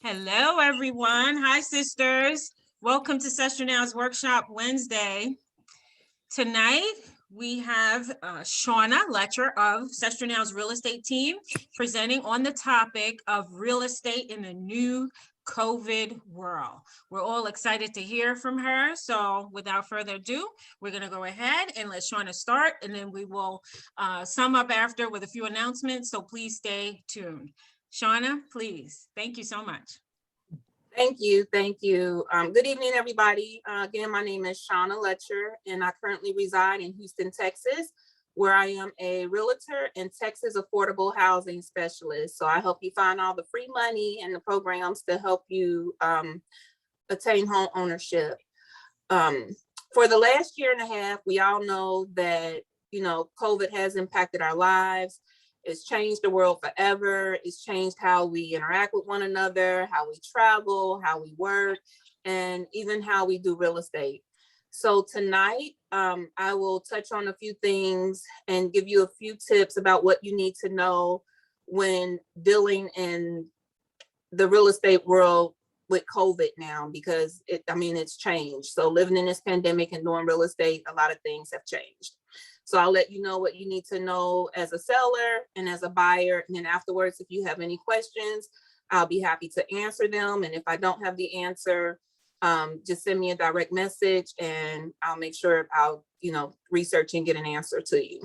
Hello, everyone. Hi, sisters. Welcome to SestraNow's Workshop Wednesday. Tonight, we have Shauna Letcher of SestraNow's real estate team presenting on the topic of real estate in the new COVID world. We're all excited to hear from her. So without further ado, we're going to go ahead and let Shauna start, and then we will sum up after with a few announcements. So please stay tuned. Shauna, please. Thank you so much. Thank you. Good evening, everybody. Again, my name is Shauna Letcher, and I currently reside in Houston, Texas, where I am a realtor and Texas affordable housing specialist. So I help you find all the free money and the programs to help you attain home ownership. For the last year and a half, we all know that, COVID has impacted our lives. It's changed the world forever. It's changed how we interact with one another, how we travel, how we work, and even how we do real estate. So tonight, I will touch on a few things and give you a few tips about what you need to know when dealing in the real estate world with COVID now, because it's changed. So living in this pandemic and doing real estate, a lot of things have changed. So I'll let you know what you need to know as a seller and as a buyer. And then afterwards, if you have any questions, I'll be happy to answer them. And if I don't have the answer, just send me a direct message and I'll make sure I'll, research and get an answer to you.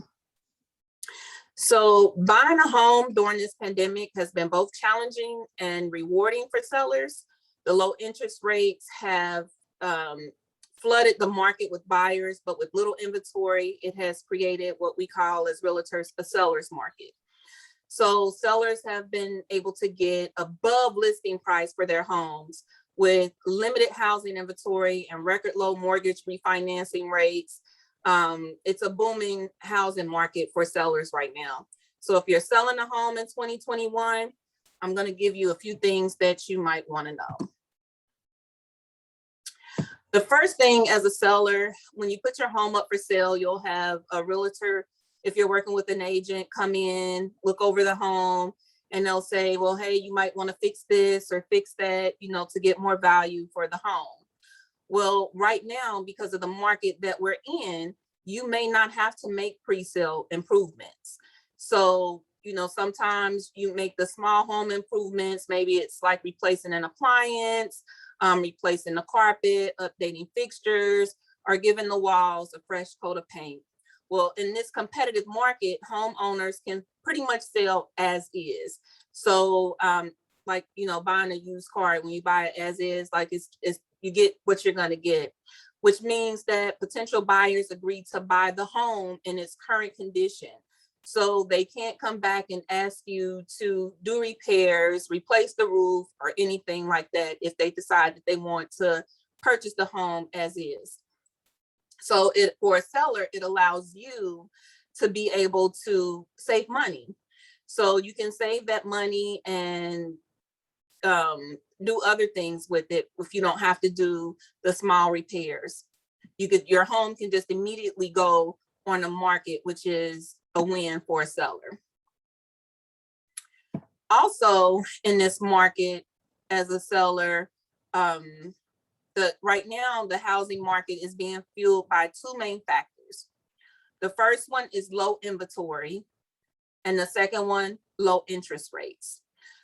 So buying a home during this pandemic has been both challenging and rewarding for sellers. The low interest rates have flooded the market with buyers, but with little inventory, it has created what we call as realtors a seller's market. So sellers have been able to get above listing price for their homes with limited housing inventory and record low mortgage refinancing rates. It's a booming housing market for sellers right now. So if you're selling a home in 2021, I'm going to give you a few things that you might want to know. The first thing as a seller, when you put your home up for sale, you'll have a realtor, if you're working with an agent, come in, look over the home, and they'll say, well, hey, you might want to fix this or fix that, to get more value for the home. Well, right now, because of the market that we're in, you may not have to make pre-sale improvements. So, sometimes you make the small home improvements. Maybe it's like replacing an appliance, replacing the carpet, updating fixtures, or giving the walls a fresh coat of paint. Well, in this competitive market, homeowners can pretty much sell as is. So, buying a used car, when you buy it as is, it's you get what you're going to get, which means that potential buyers agree to buy the home in its current condition. So they can't come back and ask you to do repairs, replace the roof, or anything like that if they decide that they want to purchase the home as is. So for a seller, it allows you to be able to save money. So you can save that money and do other things with it if you don't have to do the small repairs. Your home can just immediately go on the market, which is a win for a seller. Also, in this market, as a seller, right now the housing market is being fueled by two main factors. The first one is low inventory, and the second one, low interest rates.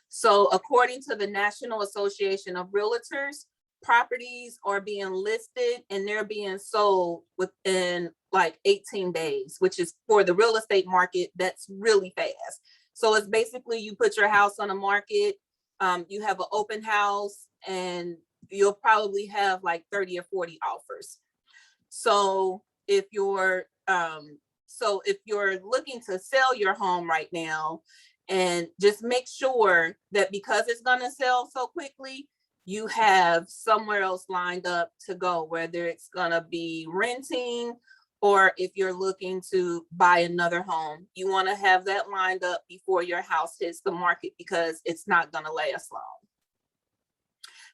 So according to the National Association of Realtors, properties are being listed and they're being sold within like 18 days, which is for the real estate market, that's really fast. So it's basically you put your house on the market, you have an open house, and you'll probably have like 30 or 40 offers. So if you're looking to sell your home right now, and just make sure that because it's going to sell so quickly, you have somewhere else lined up to go, whether it's going to be renting or if you're looking to buy another home. You want to have that lined up before your house hits the market, because it's not going to last long.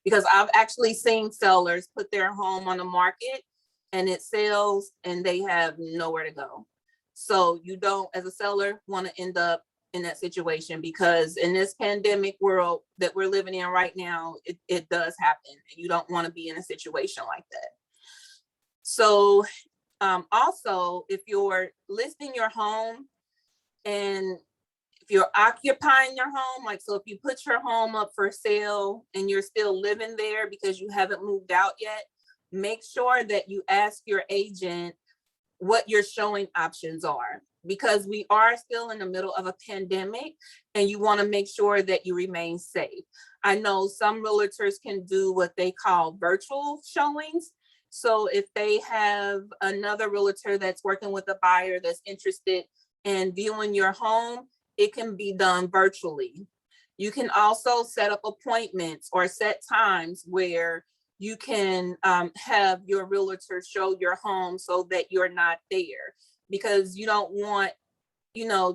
Because I've actually seen sellers put their home on the market and it sells and they have nowhere to go. So you don't, as a seller, want to end up in that situation, because in this pandemic world that we're living in right now, it does happen. And you don't want to be in a situation like that. So also, if you're listing your home and if you're occupying your home, like, so if you put your home up for sale and you're still living there because you haven't moved out yet, make sure that you ask your agent what your showing options are, because we are still in the middle of a pandemic and you want to make sure that you remain safe. I know some realtors can do what they call virtual showings. So if they have another realtor that's working with a buyer that's interested in viewing your home, it can be done virtually. You can also set up appointments or set times where you can have your realtor show your home so that you're not there, because you don't want,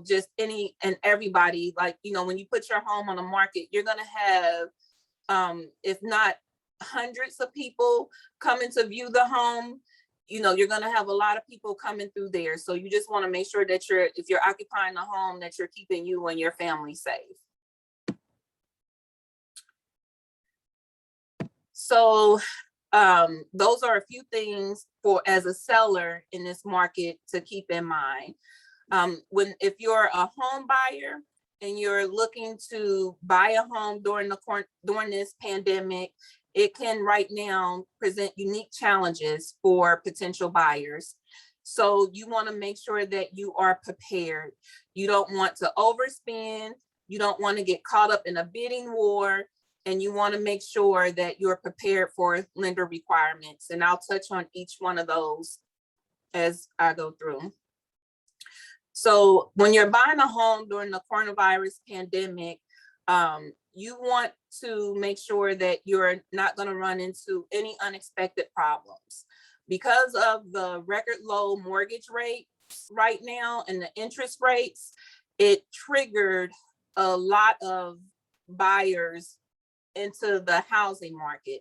just any and everybody, like, when you put your home on the market, you're going to have, if not hundreds of people coming to view the home, you're going to have a lot of people coming through there. So you just want to make sure that if you're occupying the home, that you're keeping you and your family safe. So those are a few things as a seller in this market to keep in mind. If you're a home buyer and you're looking to buy a home during this pandemic, it can right now present unique challenges for potential buyers. So you want to make sure that you are prepared. You don't want to overspend. You don't want to get caught up in a bidding war. And you want to make sure that you're prepared for lender requirements. And I'll touch on each one of those as I go through. So when you're buying a home during the coronavirus pandemic, you want to make sure that you're not going to run into any unexpected problems. Because of the record low mortgage rates right now and the interest rates, it triggered a lot of buyers into the housing market,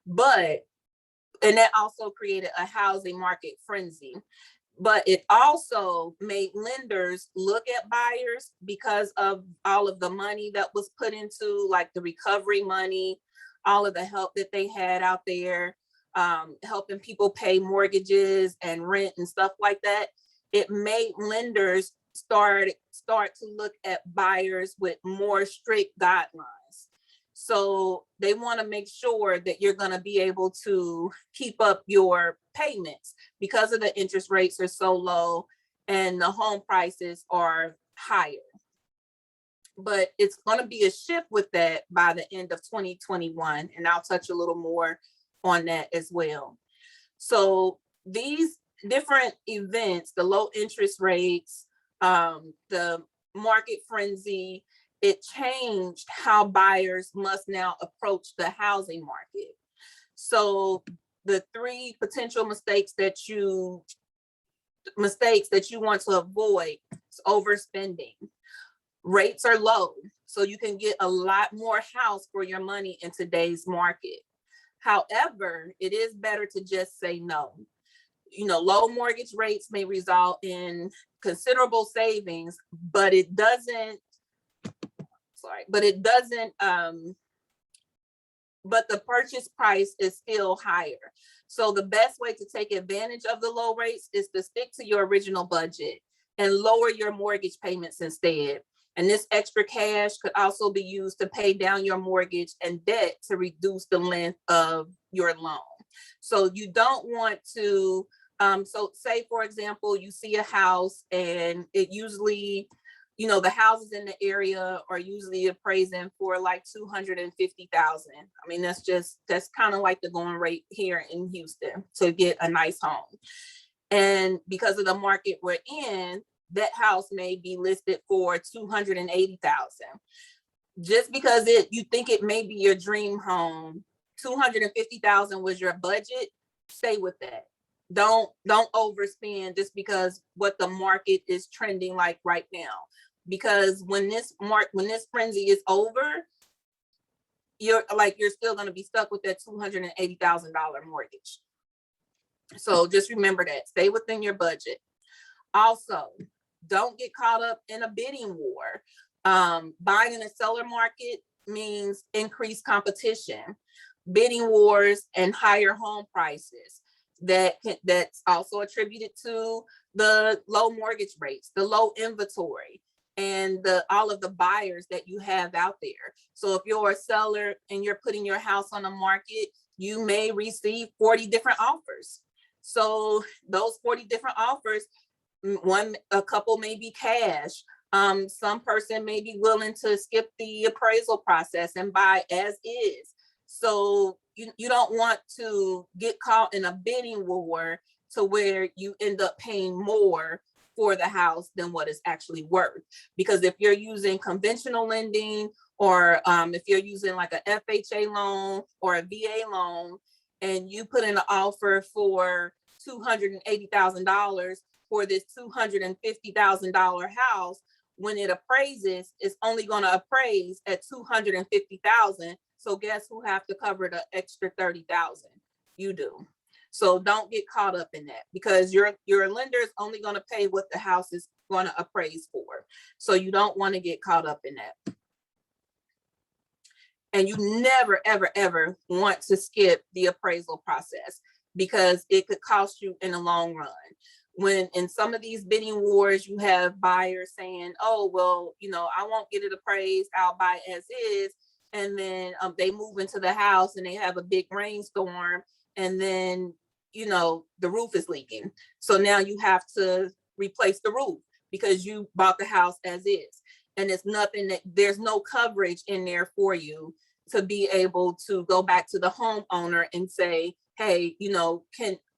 and that also created a housing market frenzy. But it also made lenders look at buyers because of all of the money that was put into, like the recovery money, all of the help that they had out there, helping people pay mortgages and rent and stuff like that. It made lenders start to look at buyers with more strict guidelines. So they want to make sure that you're going to be able to keep up your payments because of the interest rates are so low and the home prices are higher. But it's going to be a shift with that by the end of 2021. And I'll touch a little more on that as well. So these different events, the low interest rates, the market frenzy, it changed how buyers must now approach the housing market. So the three potential mistakes that you want to avoid is overspending. Rates are low, so you can get a lot more house for your money in today's market. However, it is better to just say no. Low mortgage rates may result in considerable savings, but the purchase price is still higher. So the best way to take advantage of the low rates is to stick to your original budget and lower your mortgage payments instead. And this extra cash could also be used to pay down your mortgage and debt to reduce the length of your loan. So you don't want to, so say, for example, you see a house and it usually, the houses in the area are usually appraising for like $250,000. I mean, that's kind of like the going rate here in Houston to get a nice home. And because of the market we're in, that house may be listed for $280,000. Just because you think it may be your dream home, $250,000 was your budget, stay with that. Don't overspend just because what the market is trending like right now. Because when this frenzy is over, you're still going to be stuck with that $280,000 mortgage. So just remember that. Stay within your budget. Also, don't get caught up in a bidding war. Buying in a seller market means increased competition, bidding wars, and higher home prices. That's also attributed to the low mortgage rates, the low inventory, and all of the buyers that you have out there. So if you're a seller and you're putting your house on the market, you may receive 40 different offers. So those 40 different offers, a couple may be cash. Some person may be willing to skip the appraisal process and buy as is. So you don't want to get caught in a bidding war to where you end up paying more for the house than what it's actually worth. Because if you're using conventional lending, or if you're using like a FHA loan or a VA loan, and you put in an offer for $280,000 for this $250,000 house, when it appraises, it's only going to appraise at $250,000. So guess who have to cover the extra $30,000? You do. So don't get caught up in that, because your lender is only going to pay what the house is going to appraise for. So you don't want to get caught up in that. And you never, ever, ever want to skip the appraisal process, because it could cost you in the long run. When in some of these bidding wars, you have buyers saying, oh, well, I won't get it appraised, I'll buy as is. And then they move into the house and they have a big rainstorm, and then, the roof is leaking. So now you have to replace the roof because you bought the house as is. And it's nothing there's no coverage in there for you to be able to go back to the homeowner and say, hey,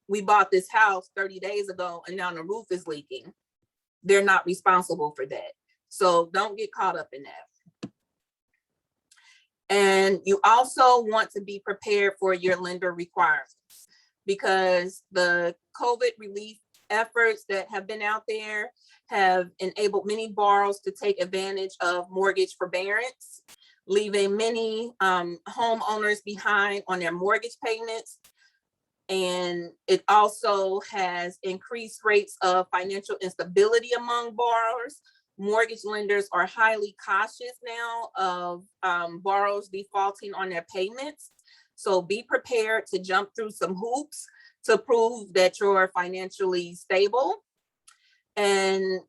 we bought this house 30 days ago and now the roof is leaking. They're not responsible for that. So don't get caught up in that. And you also want to be prepared for your lender requirements, because the COVID relief efforts that have been out there have enabled many borrowers to take advantage of mortgage forbearance, leaving many homeowners behind on their mortgage payments. And it also has increased rates of financial instability among borrowers. Mortgage lenders are highly cautious now of borrowers defaulting on their payments. So be prepared to jump through some hoops to prove that you're financially stable. And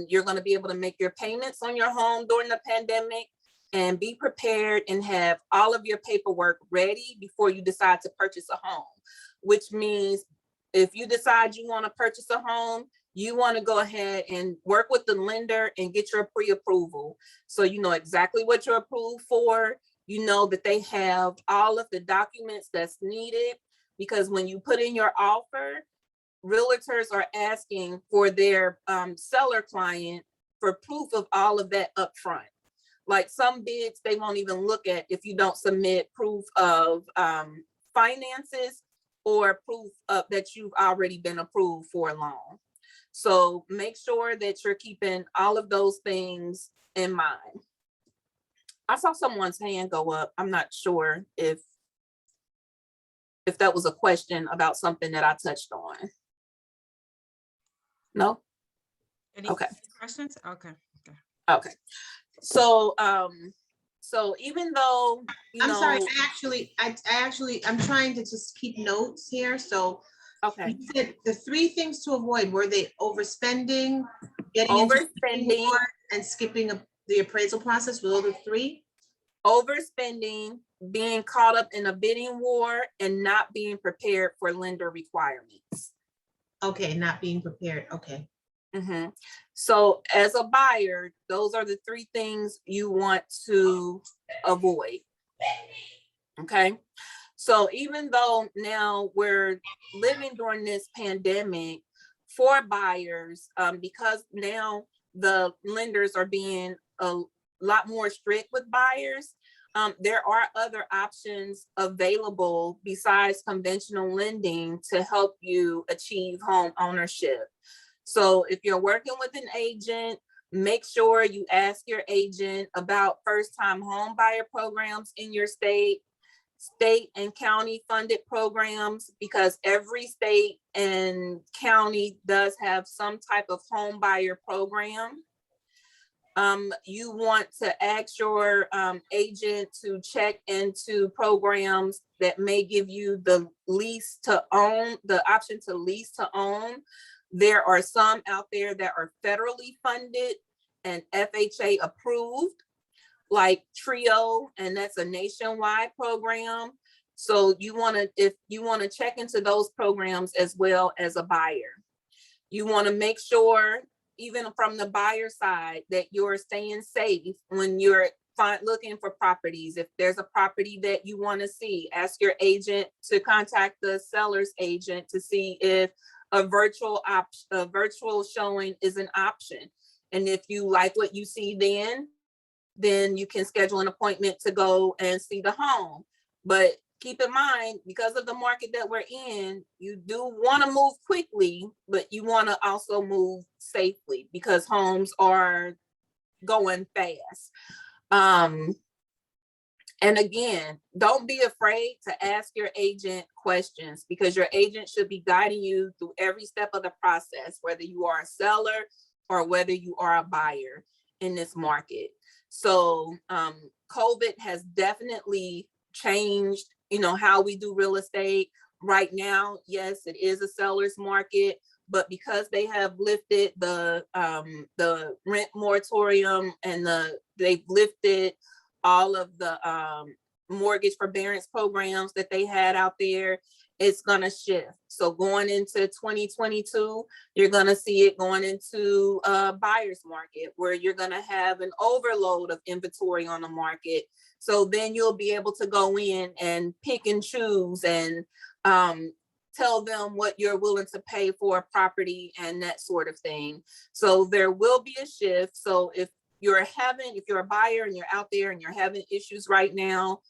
you're going to be able to make your payments on your home during the pandemic. And be prepared and have all of your paperwork ready before you decide to purchase a home. Which means if you decide you want to purchase a home, you want to go ahead and work with the lender and get your pre-approval. So you know exactly what you're approved for. You know that they have all of the documents that's needed, because when you put in your offer, realtors are asking for their seller client for proof of all of that upfront. Like some bids, they won't even look at if you don't submit proof of finances or proof of that you've already been approved for a loan. So make sure that you're keeping all of those things in mind. I saw someone's hand go up. I'm not sure if that was a question about something that I touched on. No? Any Okay. questions? Okay. Okay. So even though I'm sorry, I'm trying to just keep notes here. So okay. you said the three things to avoid, were they overspending, getting Overspending, and skipping the appraisal process? Were those the three? overspending, being caught up in a bidding war, and not being prepared for lender requirements. Okay, not being prepared. Okay. Mm-hmm. So as a buyer, those are the three things you want to avoid. Okay. So even though now we're living during this pandemic, for buyers, because now the lenders are being a lot more strict with buyers, there are other options available besides conventional lending to help you achieve home ownership. So if you're working with an agent, make sure you ask your agent about first-time home buyer programs in your state. state and county funded programs, because every state and county does have some type of home buyer program. You want to ask your agent to check into programs that may give you the lease to own, the option to lease to own. There are some out there that are federally funded and FHA approved, like TRIO, and that's a nationwide program. So you want to, if you want to check into those programs as well as a buyer, you want to make sure, even from the buyer side, that you're staying safe when you're looking for properties. If there's a property that you want to see, ask your agent to contact the seller's agent to see if a virtual showing is an option. And if you like what you see, then you can schedule an appointment to go and see the home. But keep in mind, because of the market that we're in, you do want to move quickly, but you want to also move safely because homes are going fast. And again, don't be afraid to ask your agent questions, because your agent should be guiding you through every step of the process, whether you are a seller or whether you are a buyer in this market. So COVID has definitely changed, how we do real estate. Right now, yes, it is a seller's market, but because they have lifted the rent moratorium and they've lifted all of the mortgage forbearance programs that they had out there, it's gonna shift. So going into 2022, you're gonna see it going into a buyer's market where you're gonna have an overload of inventory on the market. So then you'll be able to go in and pick and choose and tell them what you're willing to pay for a property and that sort of thing. So there will be a shift. So if you're a buyer and you're out there and you're having issues right now,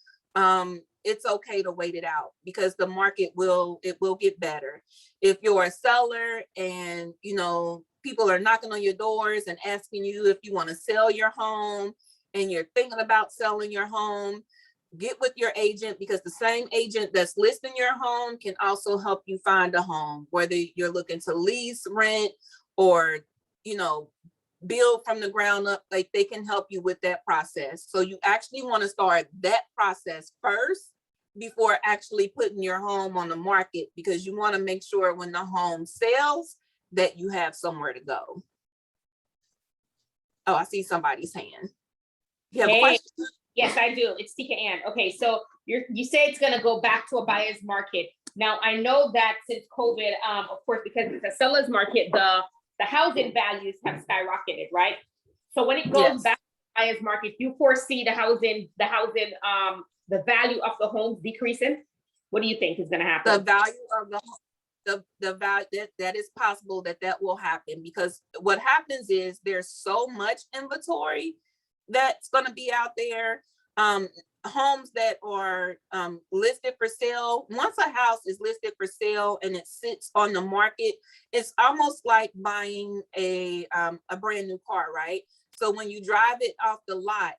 it's okay to wait it out, because the market will get better. If you're a seller and people are knocking on your doors and asking you if you want to sell your home and you're thinking about selling your home, get with your agent, because the same agent that's listing your home can also help you find a home, whether you're looking to lease, rent, or build from the ground up. Like, they can help you with that process. So you actually want to start that process first before actually putting your home on the market, because you want to make sure when the home sells that you have somewhere to go. Oh, I see somebody's hand. You have a question? Yes, I do. It's Tika Ann. Okay, so you say it's going to go back to a buyer's market. Now, I know that since COVID, of course, because it's a seller's market, the housing values have skyrocketed, right? So when it goes back to the buyer's market, you foresee the value of the homes decreasing? What do you think is going to happen? The value of the value, that is possible that will happen, because what happens is there's so much inventory that's going to be out there. Homes that are listed for sale, once a house is listed for sale and it sits on the market, it's almost like buying a brand new car, right? So when you drive it off the lot,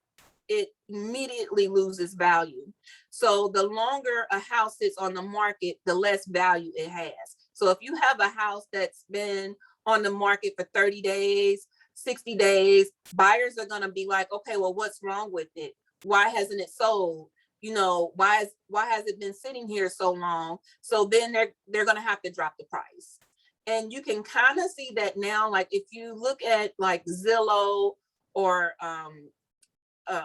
it immediately loses value. So the longer a house sits on the market, the less value it has. So if you have a house that's been on the market for 30 days, 60 days, buyers are going to be like, okay, well, what's wrong with it? Why hasn't it sold? Why has it been sitting here so long? So then they're going to have to drop the price. And you can kind of see that now, like if you look at like Zillow or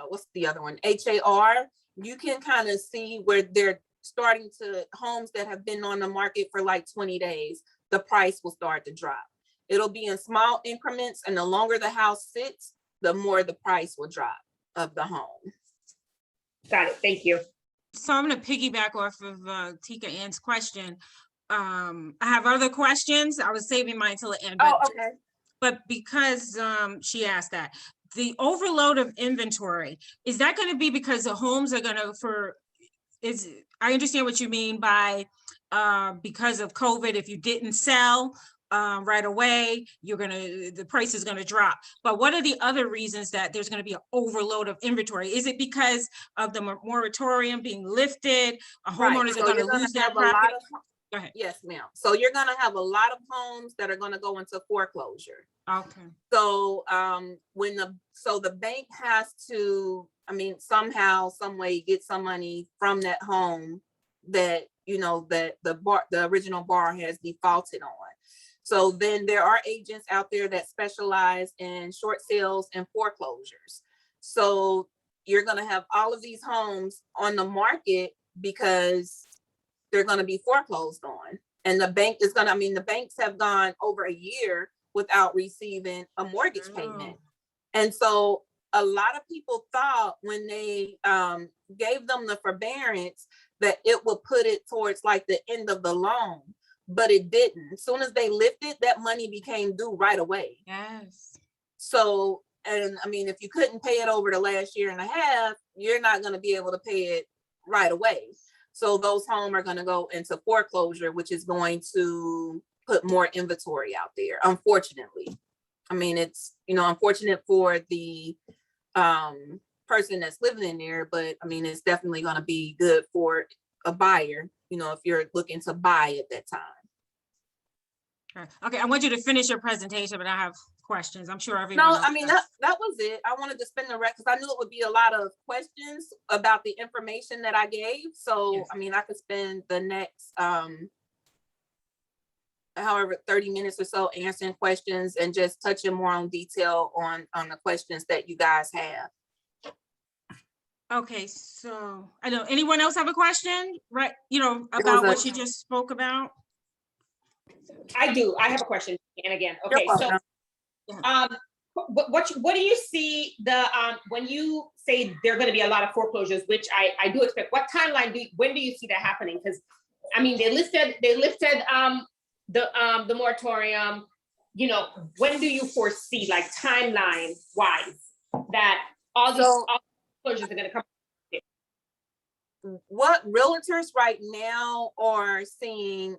what's the other one, HAR, you can kind of see where they're starting to, homes that have been on the market for like 20 days, the price will start to drop. It'll be in small increments, and the longer the house sits, the more the price will drop of the home. Got it. Thank you. So I'm going to piggyback off of Tika Ann's question. I have other questions. I was saving mine till the end. But, okay. But because she asked that, the overload of inventory, is that going to be because the homes are going to, I understand what you mean by because of COVID, if you didn't sell, right away, the price is gonna drop. But what are the other reasons that there's gonna be an overload of inventory? Is it because of the moratorium being lifted? Right, Homeowners so are you're gonna lose their have a lot property? of, Go ahead. yes, ma'am. So you're gonna have a lot of homes that are gonna go into foreclosure. Okay. So the bank has to, I mean, somehow, some way get some money from that home that, that the original borrower has defaulted on. So then there are agents out there that specialize in short sales and foreclosures. So you're gonna have all of these homes on the market because they're gonna be foreclosed on. And the banks have gone over a year without receiving a mortgage payment. And so a lot of people thought when they gave them the forbearance that it would put it towards like the end of the loan, but it didn't. As soon as they lifted, that money became due right away. Yes. So, and I mean, if you couldn't pay it over the last year and a half, you're not going to be able to pay it right away. So those homes are going to go into foreclosure, which is going to put more inventory out there, unfortunately. I mean, it's, unfortunate for the person that's living in there, but I mean, it's definitely going to be good for a buyer, if you're looking to buy at that time. Okay, I want you to finish your presentation, but I have questions. I'm sure everyone No, else I mean, does. that was it. I wanted to spin the record because I knew it would be a lot of questions about the information that I gave. So, Yes. I mean, I could spend the next, however, 30 minutes or so answering questions and just touching more on detail on the questions that you guys have. Okay, so I know, anyone else have a question, right? About what you just spoke about? I do. I have a question. And again, You're okay, so welcome. what do you see when you say there are going to be a lot of foreclosures, which I do expect? What timeline when do you see that happening? Because I mean, they lifted the moratorium. When do you foresee, like timeline wise, that all these foreclosures are going to come? What realtors right now are seeing,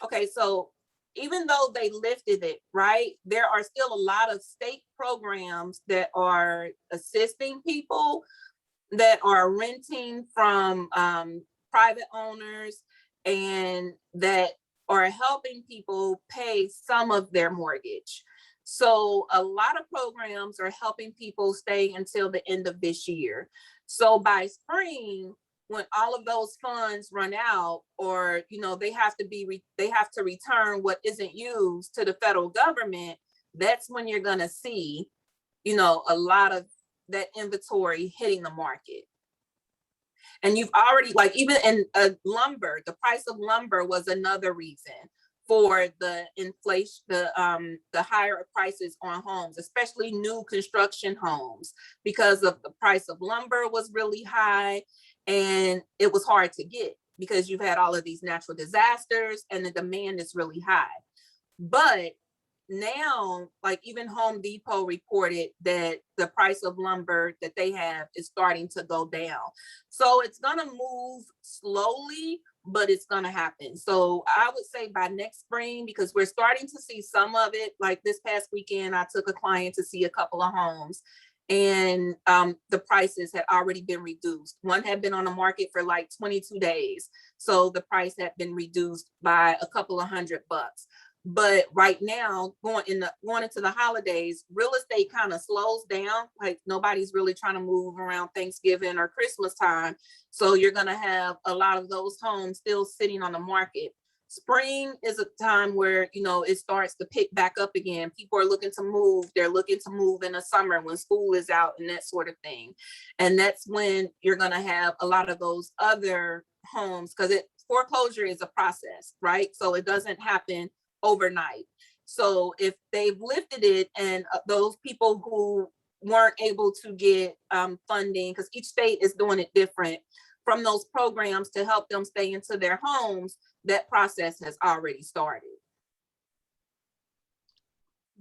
okay, so even though they lifted it, right, there are still a lot of state programs that are assisting people that are renting from private owners and that are helping people pay some of their mortgage. So a lot of programs are helping people stay until the end of this year. So by spring, when all of those funds run out, or they have to return what isn't used to the federal government, that's when you're gonna see, a lot of that inventory hitting the market. And you've already, like, even in lumber, the price of lumber was another reason for the inflation, the higher prices on homes, especially new construction homes, because of the price of lumber was really high and it was hard to get because you've had all of these natural disasters and the demand is really high. But now, like even Home Depot reported that the price of lumber that they have is starting to go down. So it's gonna move slowly, but it's gonna happen. So I would say by next spring, because we're starting to see some of it. Like this past weekend, I took a client to see a couple of homes and the prices had already been reduced. One had been on the market for like 22 days. So the price had been reduced by a couple of $100. But right now, going into the holidays, real estate kind of slows down. Like nobody's really trying to move around Thanksgiving or Christmas time. So you're going to have a lot of those homes still sitting on the market. Spring is a time where, it starts to pick back up again. People are looking to move. They're looking to move in the summer when school is out and that sort of thing. And that's when you're going to have a lot of those other homes, because foreclosure is a process, right? So it doesn't happen overnight. So if they've lifted it and those people who weren't able to get funding, because each state is doing it different, from those programs to help them stay into their homes, that process has already started.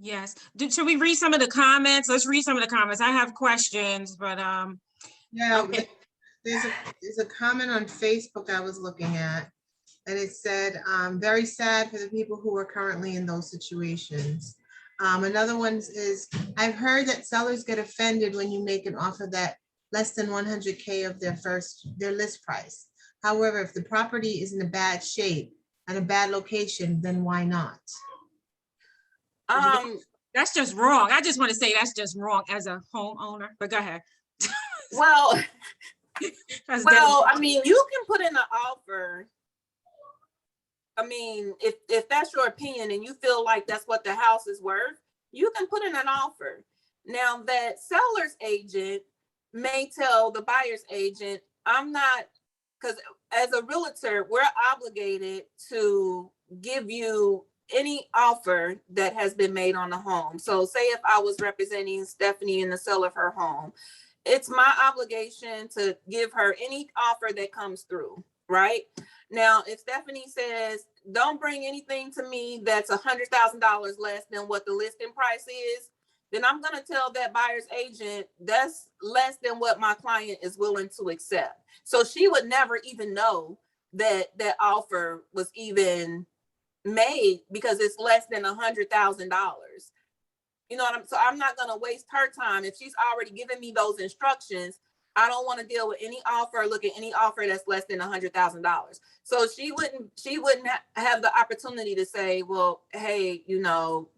Yes. Should we read some of the comments? Let's read some of the comments. I have questions, but yeah, okay. There's a comment on Facebook I was looking at. And it said, very sad for the people who are currently in those situations. Another one is, I've heard that sellers get offended when you make an offer that less than 100K of their list price. However, if the property is in a bad shape and a bad location, then why not? That's just wrong. I just want to say that's just wrong as a homeowner, but go ahead. Well, That's I mean, you can put in an offer. I mean, if that's your opinion and you feel like that's what the house is worth, you can put in an offer. Now that seller's agent may tell the buyer's agent, I'm not, because as a realtor, we're obligated to give you any offer that has been made on the home. So say if I was representing Stephanie in the sale of her home, it's my obligation to give her any offer that comes through, right? Now, if Stephanie says, don't bring anything to me that's $100,000 less than what the listing price is, then I'm going to tell that buyer's agent that's less than what my client is willing to accept. So she would never even know that that offer was even made because it's less than $100,000. You know what I'm, so I'm not going to waste her time. If she's already given me those instructions, I don't want to deal with any offer, look at any offer that's less than $100,000. So she wouldn't have the opportunity to say, well, hey, you know,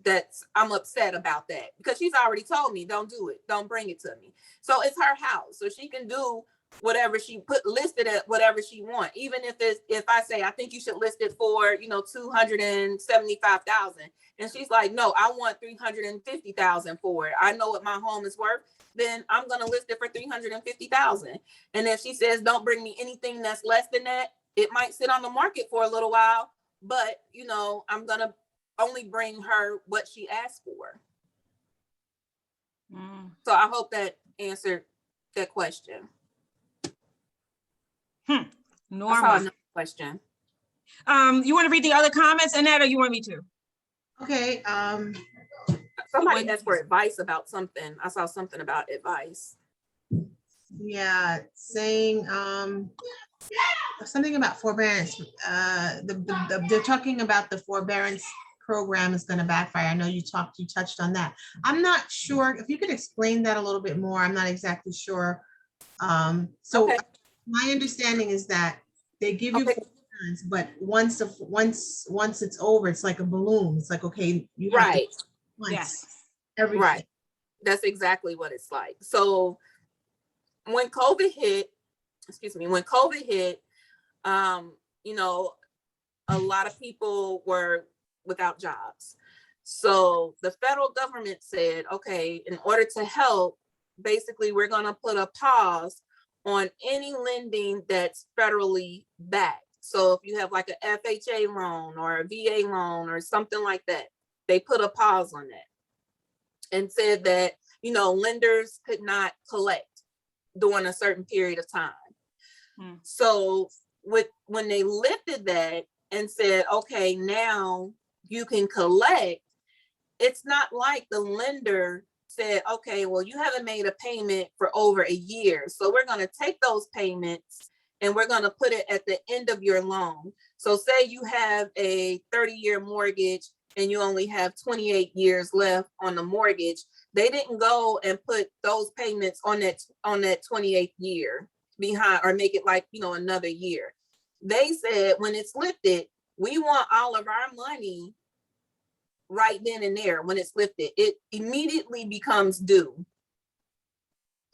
I'm upset about that, because she's already told me, don't do it. Don't bring it to me. So it's her house. So she can do whatever she listed at whatever she want. Even if I say, I think you should list it for, you know, 275,000. And she's like, no, I want 350,000 for it. I know what my home is worth. Then I'm going to list it for 350,000. And if she says, don't bring me anything that's less than that, it might sit on the market for a little while, but you know, I'm going to only bring her what she asked for. So I hope that answered that question. Norma. Question. You want to read the other comments, Annette, or you want me to? Okay, Somebody asked for advice about something. I saw something about advice. yeah, saying something about forbearance. They're talking about the forbearance program is going to backfire. I know you touched on that. I'm not sure if you could explain that a little bit more. I'm not exactly sure. So okay. My understanding is that they give you forbearance, but once it's over, it's like a balloon. It's like, okay, you have right. Yes. Everything. Right. That's exactly what it's like. So when COVID hit, you know, a lot of people were without jobs. So the federal government said, okay, in order to help, basically, we're going to put a pause on any lending that's federally backed. So if you have like a FHA loan or a VA loan or something like that, they put a pause on that and said that, you know, lenders could not collect during a certain period of time. So when they lifted that and said, okay, now you can collect, it's not like the lender said, okay, well, you haven't made a payment for over a year. So we're going to take those payments and we're going to put it at the end of your loan. So say you have a 30-year mortgage and you only have 28 years left on the mortgage. They didn't go and put those payments on that 28th year behind or make it like, you know, another year. They said when it's lifted, we want all of our money right then and there. When it's lifted, it immediately becomes due.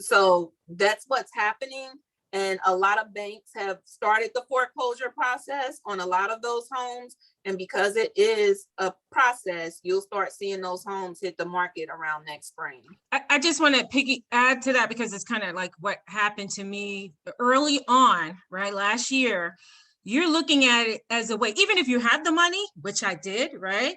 So that's what's happening. And a lot of banks have started the foreclosure process on a lot of those homes. And because it is a process, you'll start seeing those homes hit the market around next spring. I just want to add to that because it's kind of like what happened to me early on, right? Last year, you're looking at it as a way, even if you have the money, which I did, right?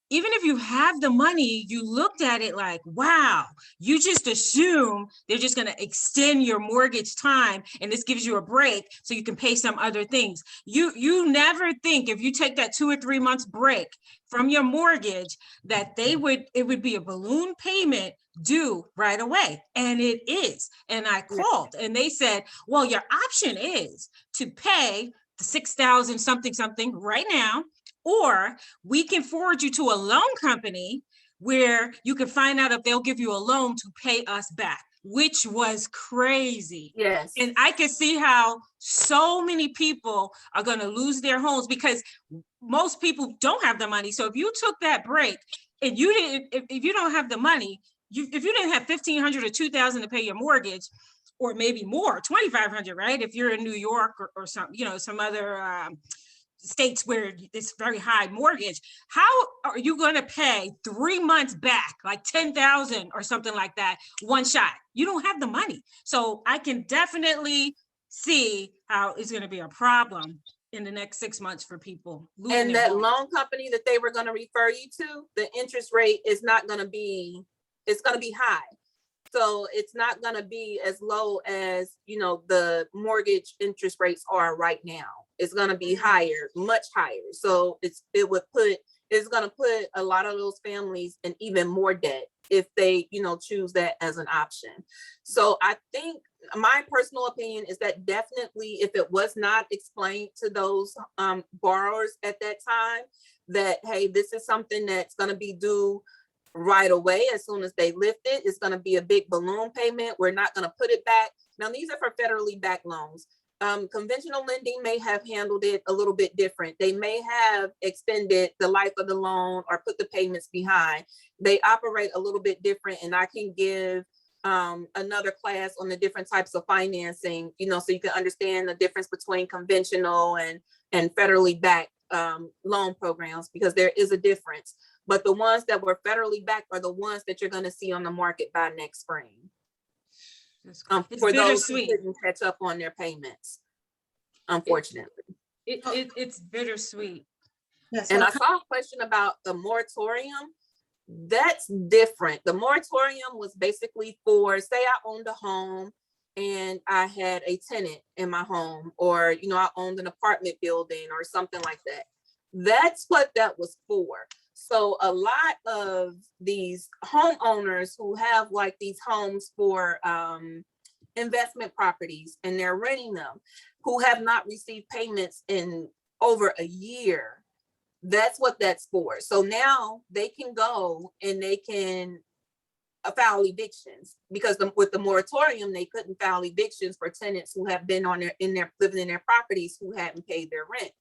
Even if you have the money, you looked at it like, wow, you just assume they're just going to extend your mortgage time and this gives you a break so you can pay some other things. You never think if you take that 2 or 3 months break from your mortgage that it would be a balloon payment due right away. And it is. And I called and they said, well, your option is to pay 6,000 something right now, or we can forward you to a loan company where you can find out if they'll give you a loan to pay us back, which was crazy. Yes. And I can see how so many people are going to lose their homes because most people don't have the money. So if you took that break and you didn't, if you don't have the money, if you didn't have 1,500 or 2,000 to pay your mortgage, or maybe more, 2,500, right? If you're in New York or some, some other states where it's very high mortgage, how are you going to pay 3 months back, like 10,000 or something like that, one shot? You don't have the money. So I can definitely see how it's going to be a problem in the next 6 months for people. And that loan company that they were going to refer you to, the interest rate is not going to be, it's going to be high. So it's not going to be as low as, the mortgage interest rates are right now. It's going to be higher, much higher. So it's going to put a lot of those families in even more debt if they, choose that as an option. So I think my personal opinion is that definitely if it was not explained to those borrowers at that time that, hey, this is something that's going to be due right away as soon as they lift it, it's going to be a big balloon payment. We're not going to put it back. Now, these are for federally backed loans. Conventional lending may have handled it a little bit different. They may have extended the life of the loan or put the payments behind. They operate a little bit different, and I can give another class on the different types of financing, so you can understand the difference between conventional and federally backed loan programs, because there is a difference. But the ones that were federally backed are the ones that you're going to see on the market by next spring. For those who didn't catch up on their payments, unfortunately. It's bittersweet. Yes. And I saw a question about the moratorium. That's different. The moratorium was basically for, say I owned a home and I had a tenant in my home, or, I owned an apartment building or something like that. That's what that was for. So a lot of these homeowners who have like these homes for investment properties and they're renting them, who have not received payments in over a year, that's what that's for. So now they can go and they can file evictions, because with the moratorium, they couldn't file evictions for tenants who have been living in their properties who hadn't paid their rent.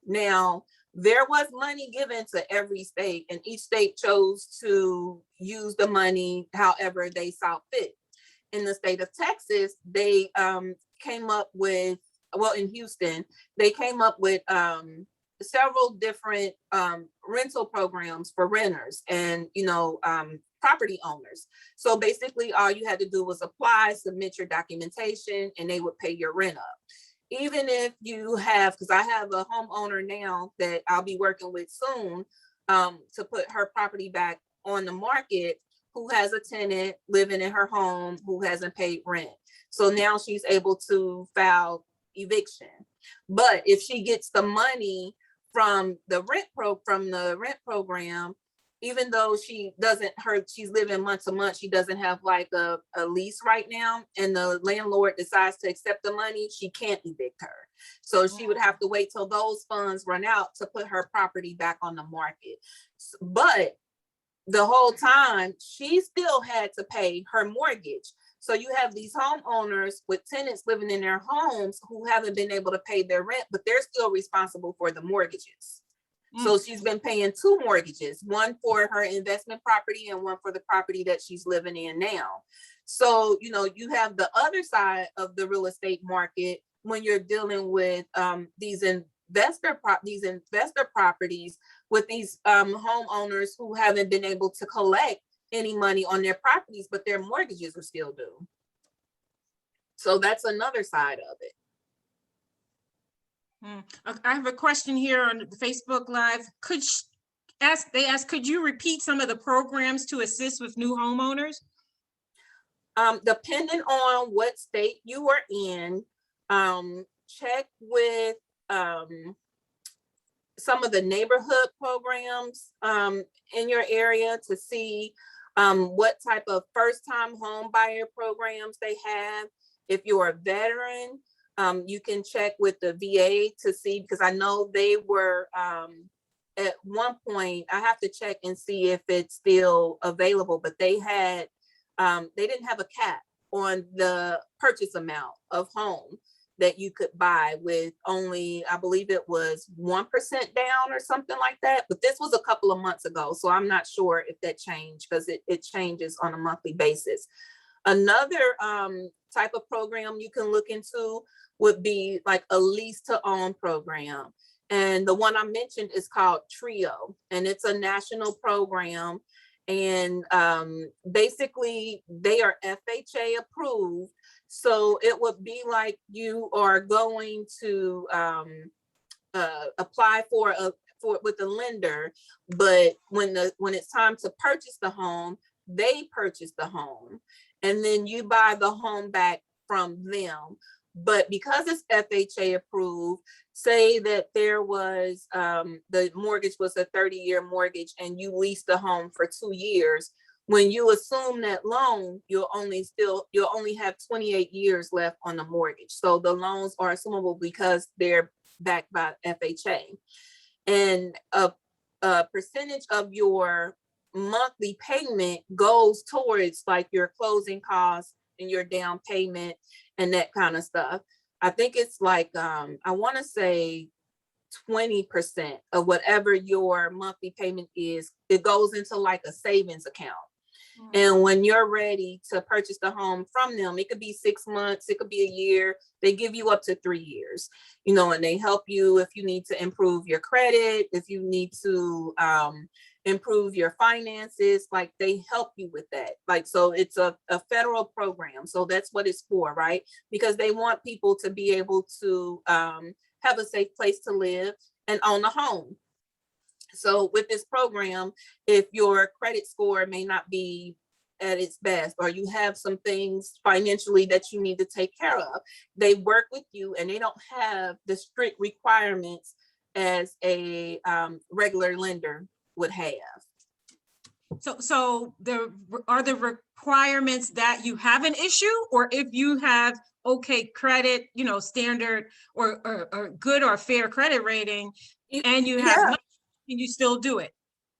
Now, there was money given to every state, and each state chose to use the money however they saw fit. In the state of Texas, they came up with, in Houston, they came up with several different rental programs for renters and, property owners. So basically, all you had to do was apply, submit your documentation, and they would pay your rent up. Even if you have, because I have a homeowner now that I'll be working with soon to put her property back on the market, who has a tenant living in her home who hasn't paid rent. So now she's able to file eviction. But if she gets the money from the rent program, even though she's living month to month, she doesn't have like a lease right now, and the landlord decides to accept the money, she can't evict her. So she would have to wait till those funds run out to put her property back on the market. But the whole time, she still had to pay her mortgage. So you have these homeowners with tenants living in their homes who haven't been able to pay their rent, but they're still responsible for the mortgages. So she's been paying two mortgages, one for her investment property and one for the property that she's living in now. So, you have the other side of the real estate market when you're dealing with these investor properties with these homeowners who haven't been able to collect any money on their properties, but their mortgages are still due. So that's another side of it. I have a question here on the Facebook Live. Could you repeat some of the programs to assist with new homeowners? Depending on what state you are in, check with some of the neighborhood programs in your area to see what type of first-time home buyer programs they have. If you're a veteran, You can check with the VA to see, because I know they were, at one point, I have to check and see if it's still available, but they didn't have a cap on the purchase amount of home that you could buy with only, I believe it was 1% down or something like that. But this was a couple of months ago, so I'm not sure if that changed, because it changes on a monthly basis. Another type of program you can look into would be like a lease to own program. And the one I mentioned is called TRIO, and it's a national program. And basically they are FHA approved. So it would be like you are going to apply for with the lender, but when it's time to purchase the home, they purchase the home, and then you buy the home back from them. But because it's FHA approved, say that there was the mortgage was a 30-year mortgage and you leased the home for 2 years. When you assume that loan, you'll only have 28 years left on the mortgage. So the loans are assumable because they're backed by FHA. And a percentage of your monthly payment goes towards like your closing costs and your down payment and that kind of stuff. I think it's like, I want to say 20% of whatever your monthly payment is, it goes into like a savings account. And when you're ready to purchase the home from them, it could be 6 months, it could be a year. They give you up to 3 years, and they help you if you need to improve your credit, if you need to improve your finances, like they help you with that. Like, so it's a federal program. So that's what it's for, right? Because they want people to be able to have a safe place to live and own a home. So with this program, if your credit score may not be at its best, or you have some things financially that you need to take care of, they work with you, and they don't have the strict requirements as a regular lender would have. So are the requirements that you have an issue, or if you have okay credit, standard or good or fair credit rating, and you have money, can you still do it?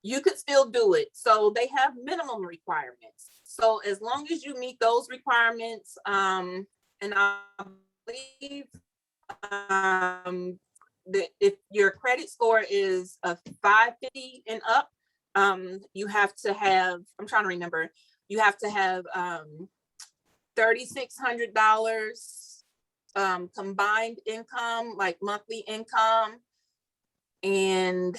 You could still do it. So they have minimum requirements. So as long as you meet those requirements, and I believe that if your credit score is a 550 and up, you have to have, I'm trying to remember, you have to have $3,600 combined income, like monthly income, and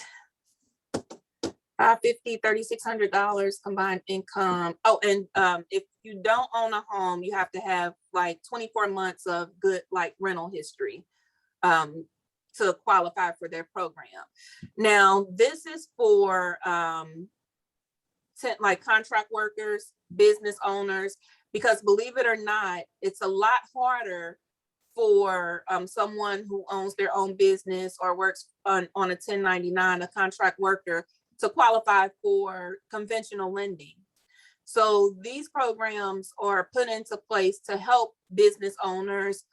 $3,600 combined income. Oh, and if you don't own a home, you have to have like 24 months of good like rental history to qualify for their program. Now, this is for like contract workers, business owners, because believe it or not, it's a lot harder for someone who owns their own business or works on a 1099, a contract worker, to qualify for conventional lending. So these programs are put into place to help business owners,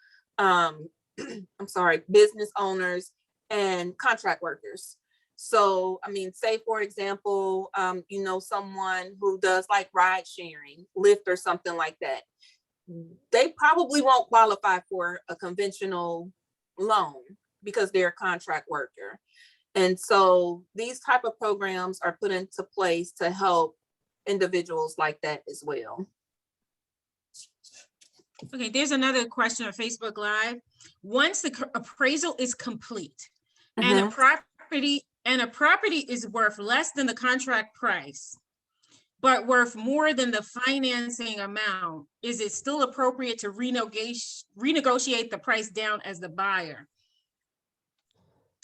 business owners and contract workers. So, I mean, say for example, someone who does like ride sharing, Lyft or something like that, they probably won't qualify for a conventional loan because they're a contract worker. And so these type of programs are put into place to help individuals like that as well. Okay, there's another question on Facebook Live. Once the appraisal is complete and a property is worth less than the contract price, but worth more than the financing amount, is it still appropriate to renegotiate the price down as the buyer?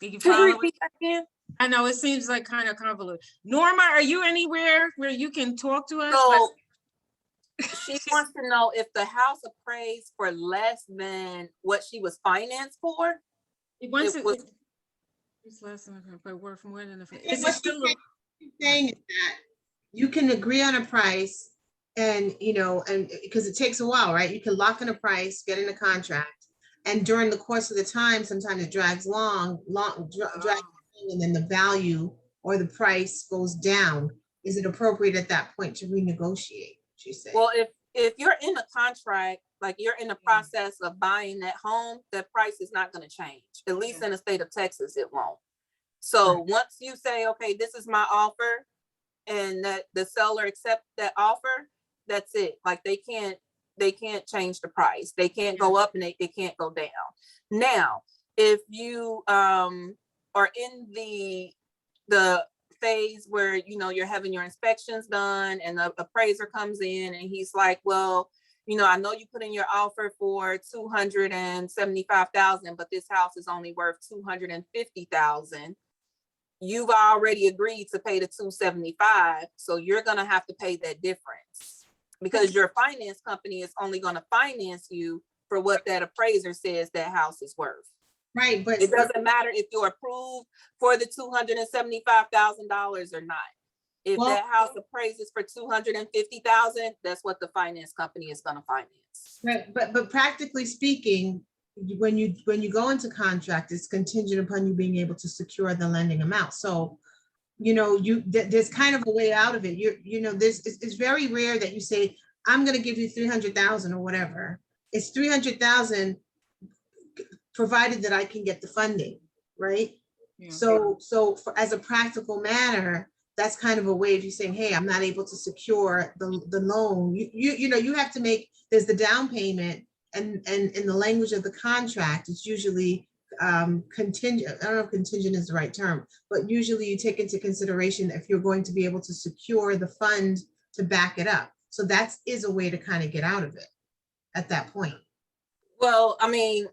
Did you follow? I know it seems like kind of convoluted. Norma, are you anywhere where you can talk to us? So she wants to know if the house appraised for less than what she was financed for. It's less than, but worth more than the. Is it still saying is that you can agree on a price, and and because it takes a while, right? You can lock in a price, get in a contract, And during the course of the time, sometimes it drags drags, and then the value or the price goes down. Is it appropriate at that point to renegotiate? She said. Well, if you're in a contract, like you're in the process of buying that home, the price is not going to change. At least in the state of Texas, it won't. So once you say, okay, this is my offer, and that the seller accepts that offer, that's it. Like they can't change the price. They can't go up and they can't go down. Now, if you are in the phase where, you know, you're having your inspections done and the appraiser comes in and he's like, well, you know, I know you put in your offer for 275,000, but this house is only worth 250,000. You've already agreed to pay the 275, so you're going to have to pay that difference because your finance company is only going to finance you for what that appraiser says that house is worth. Right, but it doesn't matter if you're approved for the $275,000 or not. If that house appraises for 250,000, that's what the finance company is going to finance. Right, but practically speaking, when you go into contract, it's contingent upon you being able to secure the lending amount. So, you know, there's kind of a way out of it. You know, it's very rare that you say, I'm going to give you 300,000 or whatever. It's 300,000 provided that I can get the funding, right? Yeah. So as a practical matter, that's kind of a way of you saying, hey, I'm not able to secure the loan. You know, you have to make, there's the down payment, and in the language of the contract, it's usually contingent. I don't know if contingent is the right term, but usually you take into consideration if you're going to be able to secure the fund to back it up. So that is a way to kind of get out of it at that point. Well, I mean,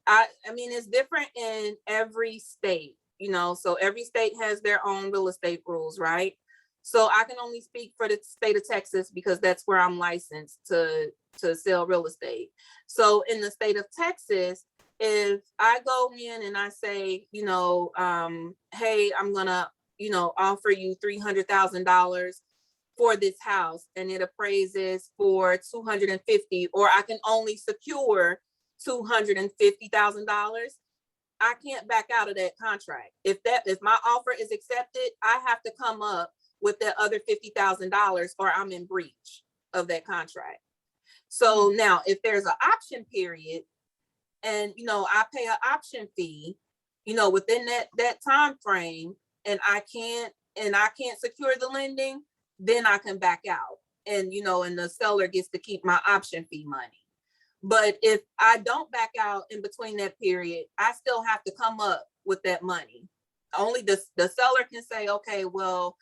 it's different in every state, you know, so every state has their own real estate rules, right? So I can only speak for the state of Texas because that's where I'm licensed to sell real estate. So in the state of Texas, if I go in and I say, you know, hey, I'm gonna, you know, offer you $300,000 for this house, and it appraises for 250, or I can only secure $250,000, I can't back out of that contract. If my offer is accepted, I have to come up with that other $50,000 or I'm in breach of that contract. So now if there's an option period and, you know, I pay an option fee, you know, within that time frame, and I can't secure the lending, then I can back out, and, you know, and the seller gets to keep my option fee money. But if I don't back out in between that period, I still have to come up with that money. Only the seller can say, okay, well,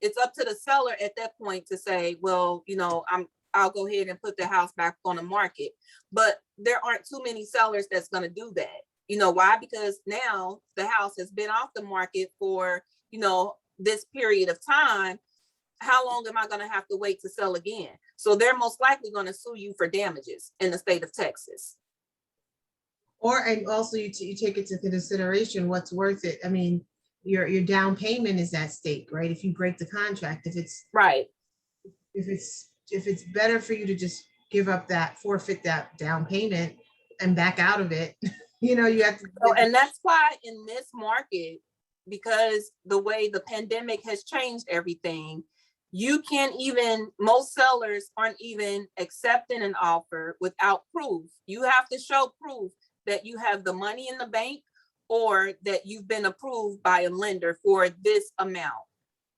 it's up to the seller at that point to say, well, you know, I'll go ahead and put the house back on the market. But there aren't too many sellers that's going to do that. You know why? Because now the house has been off the market for, you know, this period of time. How long am I going to have to wait to sell again? So they're most likely going to sue you for damages in the state of Texas. And also you take into consideration what's worth it. I mean, your down payment is at stake, right? If you break the contract, if it's right, if it's better for you to just forfeit that down payment and back out of it, you know, you have to. So, and that's why in this market, because the way the pandemic has changed everything, most sellers aren't even accepting an offer without proof. You have to show proof that you have the money in the bank or that you've been approved by a lender for this amount.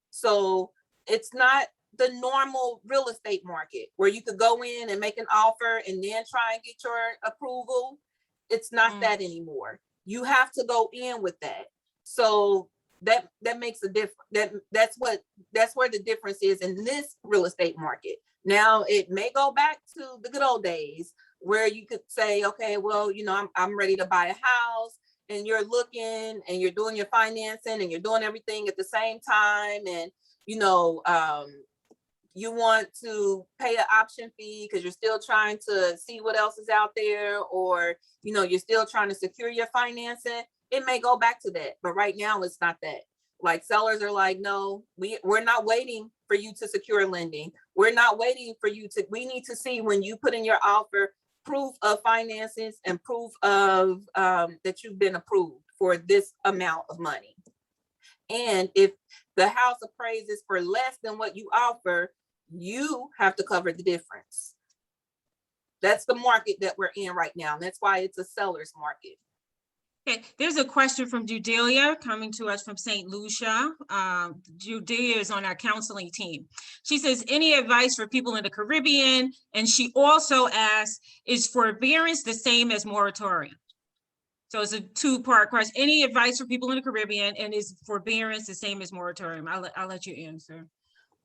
So it's not the normal real estate market where you could go in and make an offer and then try and get your approval. It's not that anymore. You have to go in with that. So that makes a difference. That's where the difference is in this real estate market. Now it may go back to the good old days where you could say, okay, well, you know, I'm ready to buy a house, and you're looking and you're doing your financing and you're doing everything at the same time, and you know, you want to pay an option fee because you're still trying to see what else is out there, or you know, you're still trying to secure your financing. It may go back to that, but right now it's not that. Like sellers are like, no, we're not waiting for you to secure lending. We're not waiting for you to, we need to see when you put in your offer, proof of finances and proof of that you've been approved for this amount of money. And if the house appraises for less than what you offer, you have to cover the difference. That's the market that we're in right now. And that's why it's a seller's market. Okay, there's a question from Judelia coming to us from St. Lucia. Judelia is on our counseling team. She says, any advice for people in the Caribbean? And she also asks, is forbearance the same as moratorium? So it's a two-part question. Any advice for people in the Caribbean, and is forbearance the same as moratorium? I'll let you answer.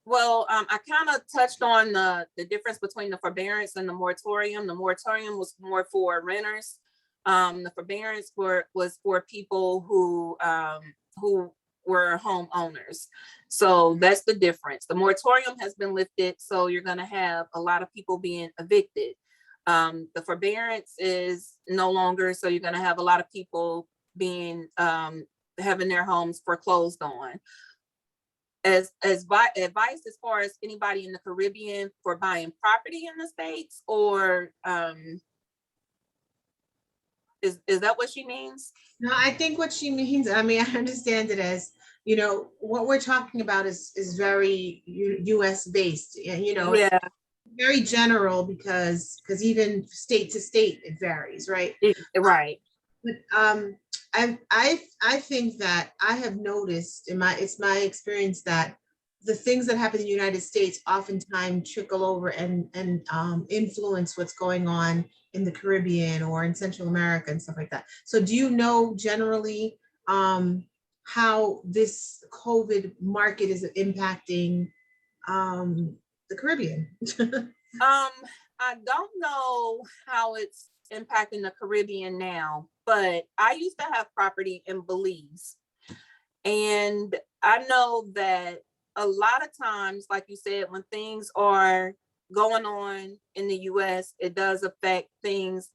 Well, I kind of touched on the difference between the forbearance and the moratorium. The moratorium was more for renters. The forbearance was for people who were homeowners. So that's the difference. The moratorium has been lifted, so you're going to have a lot of people being evicted. The forbearance is no longer, so you're going to have a lot of people being having their homes foreclosed on. As advice as far as anybody in the Caribbean for buying property in the States, or is that what she means? No, I think what she means, I mean, I understand it as, you know, what we're talking about is very US based, you know, Yeah, very general because even state to state, it varies, right? right. But I think that I have noticed it's my experience that the things that happen in the United States oftentimes trickle over and influence what's going on in the Caribbean or in Central America and stuff like that. So do you know generally how this COVID market is impacting the Caribbean? I don't know how it's impacting the Caribbean now, but I used to have property in Belize. And I know that a lot of times, like you said, when things are going on in the US, it does affect things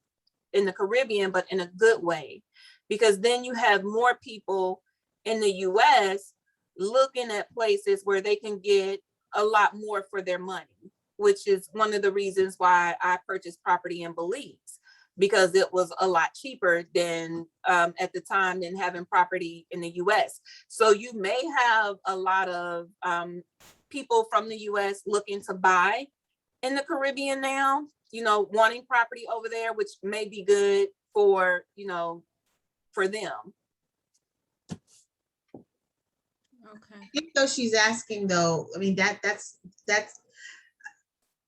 in the Caribbean, but in a good way, because then you have more people in the US looking at places where they can get a lot more for their money, which is one of the reasons why I purchased property in Belize, because it was a lot cheaper than at the time than having property in the US. So you may have a lot of people from the US looking to buy in the Caribbean now, you know, wanting property over there, which may be good for, you know, for them. Okay. I think though she's asking though, I mean, that's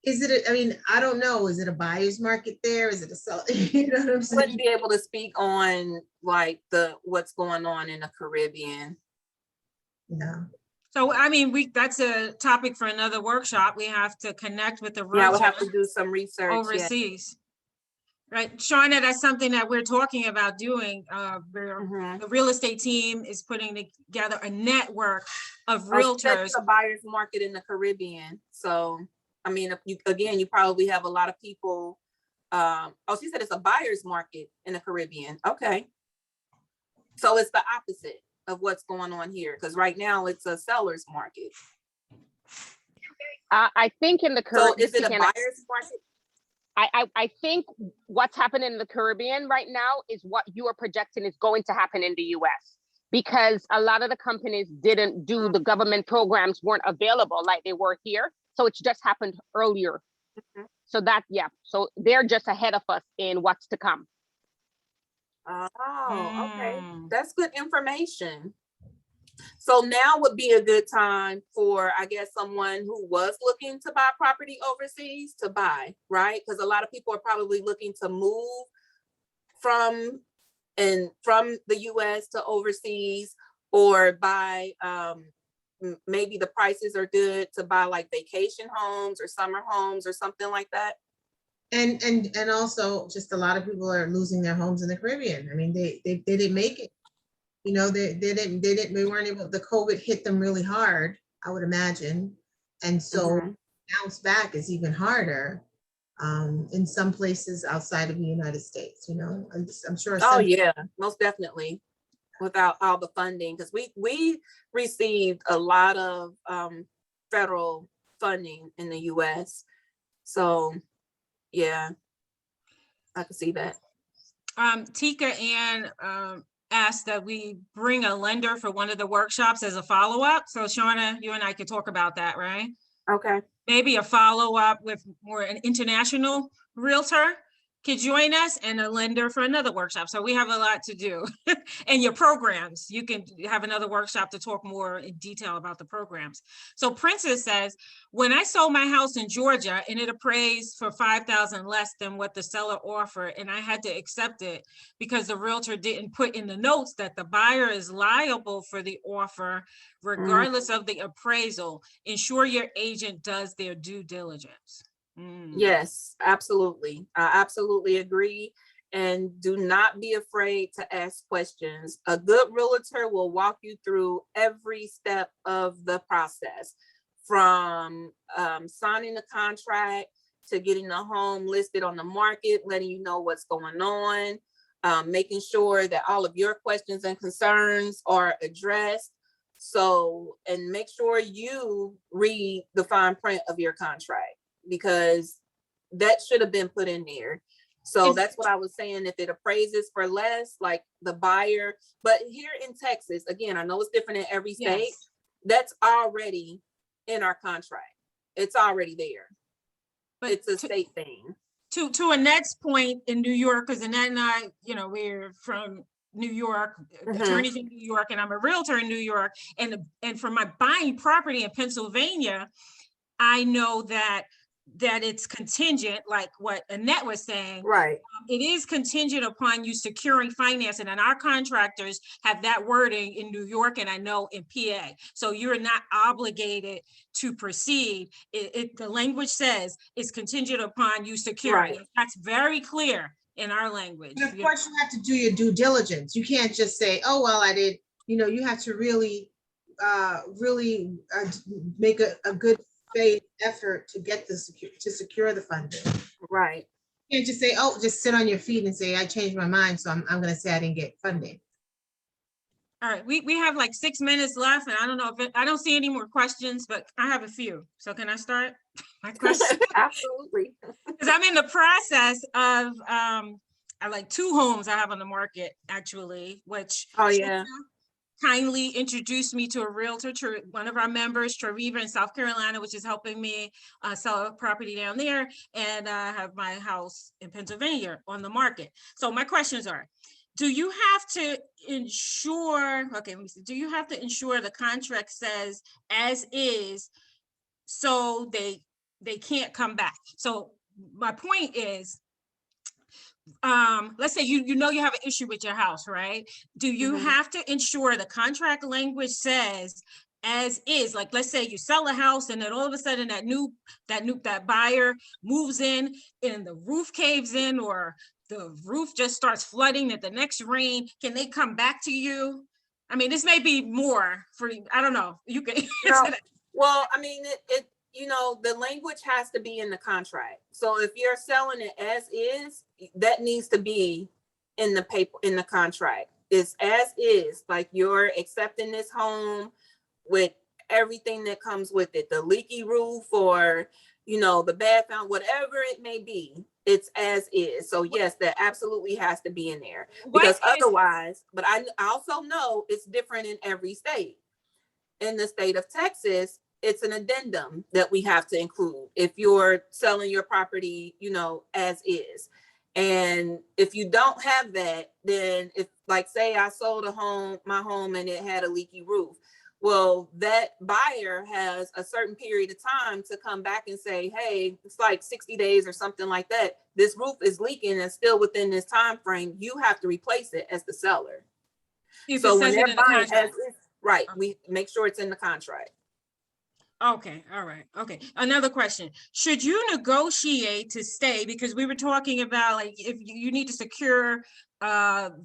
is it, I mean, I don't know, is it a buyer's market there? Is it a sell? You know what I'm I saying? wouldn't be able to speak on like what's going on in the Caribbean. Yeah. So, I mean, that's a topic for another workshop. We have to connect with the Yeah, I would have realtor to do some research. overseas. Right, Shauna, that's something that we're talking about doing. The real estate team is putting together a network of realtors. It's a buyer's market in the Caribbean. So, I mean, you probably have a lot of people. She said it's a buyer's market in the Caribbean. Okay. So it's the opposite of what's going on here, because right now it's a seller's market. I think in the Caribbean. So is it a buyer's market? I think what's happening in the Caribbean right now is what you are projecting is going to happen in the US, because a lot of the companies didn't do, the government programs weren't available like they were here. So it's just happened earlier. So so they're just ahead of us in what's to come. Oh, okay. That's good information. So now would be a good time for, I guess, someone who was looking to buy property overseas to buy, right? Because a lot of people are probably looking to move from the US to overseas, or buy, maybe the prices are good to buy like vacation homes or summer homes or something like that. And also just a lot of people are losing their homes in the Caribbean. I mean, they didn't make it. You know, they weren't able, the COVID hit them really hard, I would imagine. And so bounce back is even harder in some places outside of the United States, you know. I'm sure. Oh yeah, most definitely. Without all the funding, because we received a lot of federal funding in the US. So yeah. I can see that. Tika Ann asked that we bring a lender for one of the workshops as a follow-up. So Shauna, you and I could talk about that, right? Okay. Maybe a follow-up with more an international realtor could join us and a lender for another workshop. So we have a lot to do. And your programs, you can have another workshop to talk more in detail about the programs. So Princess says, when I sold my house in Georgia and it appraised for $5,000 less than what the seller offered, and I had to accept it because the realtor didn't put in the notes that the buyer is liable for the offer regardless of the appraisal. Ensure your agent does their due diligence. Yes, absolutely. I absolutely agree. And do not be afraid to ask questions. A good realtor will walk you through every step of the process, from signing the contract to getting the home listed on the market, letting you know what's going on, making sure that all of your questions and concerns are addressed. So, and make sure you read the fine print of your contract, because that should have been put in there. So that's what I was saying. If it appraises for less, like the buyer, but here in Texas, again, I know it's different in every state. Yes. That's already in our contract. It's already there. But It's a state thing. To Annette's point in New York, because Annette and I, we're from New York, attorneys in New York, and I'm a realtor in New York. And for my buying property in Pennsylvania, I know that it's contingent, like what Annette was saying. Right. It is contingent upon you securing financing, and our contractors have that wording in New York, and I know in PA. So you're not obligated to proceed. The language says it's contingent upon you securing. Right. That's very clear in our language. And of course, you have to do your due diligence. You can't just say, oh, well, I did, you have to really make a good faith effort to get to secure the funding. Right. You can't just say, oh, just sit on your feet and say, I changed my mind, so I'm going to say I didn't get funding. All right, we have like 6 minutes left, and I don't know if I don't see any more questions, but I have a few. So can I start my question? Absolutely. Because I'm in the process of I like 2 homes I have on the market actually, which kindly introduced me to a realtor, one of our members, Trariva in South Carolina, which is helping me sell a property down there, and I have my house in Pennsylvania on the market. So my questions are, do you have to ensure, okay, let me see, do you have to ensure the contract says as is, so they can't come back? So my point is, let's say you have an issue with your house, right? Do you have to ensure the contract language says as is? Like, let's say you sell a house and then all of a sudden that buyer moves in and the roof caves in, or the roof just starts flooding at the next rain. Can they come back to you? I mean, this may be more for, I don't know. You can answer that. Well, I mean, the language has to be in the contract. So if you're selling it as is, that needs to be in the paper, in the contract. It's as is, like you're accepting this home with everything that comes with it, the leaky roof or, the bad found, whatever it may be, it's as is. So yes, that absolutely has to be in there, because otherwise, but I also know it's different in every state. In the state of Texas, it's an addendum that we have to include if you're selling your property, as is. And if you don't have that, then if, like, say I sold my home and it had a leaky roof, well, that buyer has a certain period of time to come back and say, hey, it's like 60 days or something like that. This roof is leaking and still within this time frame, you have to replace it as the seller. So when they're buying as is, right, we make sure it's in the contract. Okay, all right, okay. Another question. Should you negotiate to stay? Because we were talking about, like, if you need to secure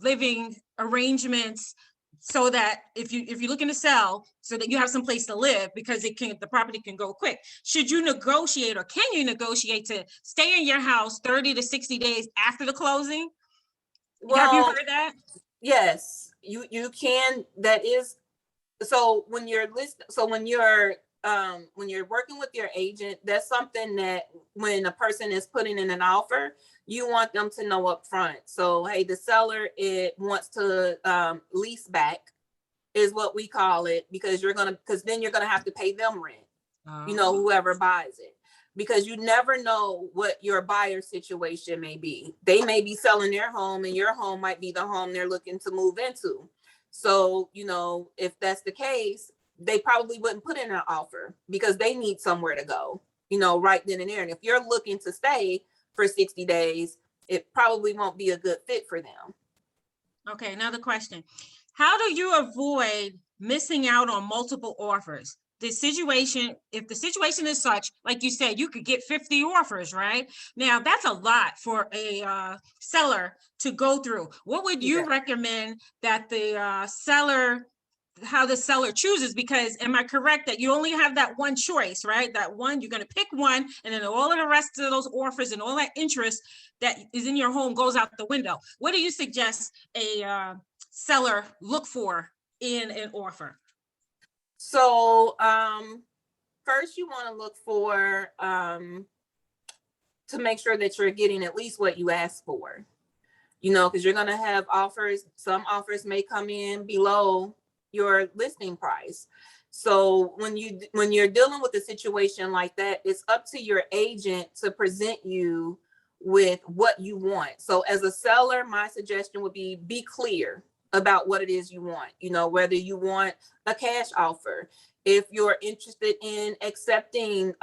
living arrangements so that if you're looking to sell, so that you have some place to live, because the property can go quick. Should you negotiate, or can you negotiate to stay in your house 30 to 60 days after the closing? Well, have you heard that? Yes, you can. That is, so when you're working with your agent, that's something that when a person is putting in an offer, you want them to know up front. So, hey, the seller, it wants to lease back is what we call it, because then you're gonna have to pay them rent, whoever buys it, because you never know what your buyer situation may be. They may be selling their home and your home might be the home they're looking to move into. So, if that's the case, they probably wouldn't put in an offer because they need somewhere to go, right then and there. And if you're looking to stay for 60 days, it probably won't be a good fit for them. Okay, another question. How do you avoid missing out on multiple offers? If the situation is such, like you said, you could get 50 offers, right? Now, that's a lot for a seller to go through. What would you recommend that how the seller chooses? Because am I correct that you only have that one choice, right? That one, you're going to pick one, and then all of the rest of those offers and all that interest that is in your home goes out the window. What do you suggest a seller look for in an offer? So first you want to look for to make sure that you're getting at least what you asked for, because you're going to have offers. Some offers may come in below your listing price. So when you're dealing with a situation like that, it's up to your agent to present you with what you want. So as a seller, my suggestion would be clear about what it is you want, whether you want a cash offer, if you're interested in accepting,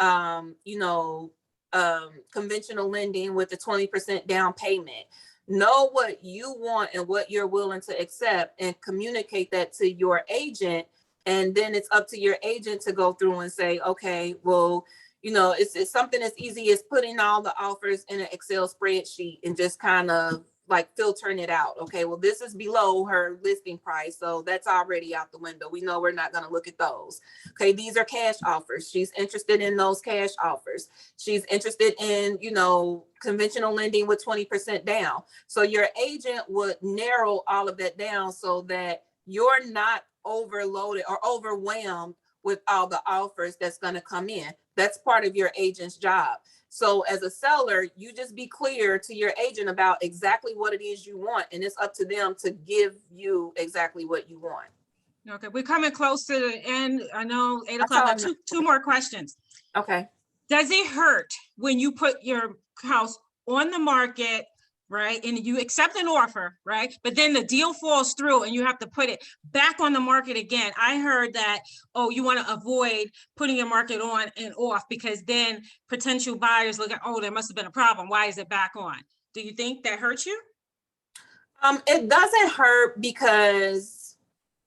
conventional lending with a 20% down payment. Know what you want and what you're willing to accept and communicate that to your agent. And then it's up to your agent to go through and say, okay, well, it's something as easy as putting all the offers in an Excel spreadsheet and just kind of like filtering it out. Okay, well, this is below her listing price, so that's already out the window. We know we're not going to look at those. Okay, these are cash offers. She's interested in those cash offers. She's interested in, conventional lending with 20% down. So your agent would narrow all of that down so that you're not overloaded or overwhelmed with all the offers that's going to come in. That's part of your agent's job. So as a seller, you just be clear to your agent about exactly what it is you want, and it's up to them to give you exactly what you want. Okay, we're coming close to the end. I know 8 o'clock. Two more questions. Okay. Does it hurt when you put your house on the market, right, and you accept an offer, right, but then the deal falls through and you have to put it back on the market again? I heard that, you want to avoid putting your market on and off because then potential buyers look at, there must have been a problem. Why is it back on? Do you think that hurts you? It doesn't hurt because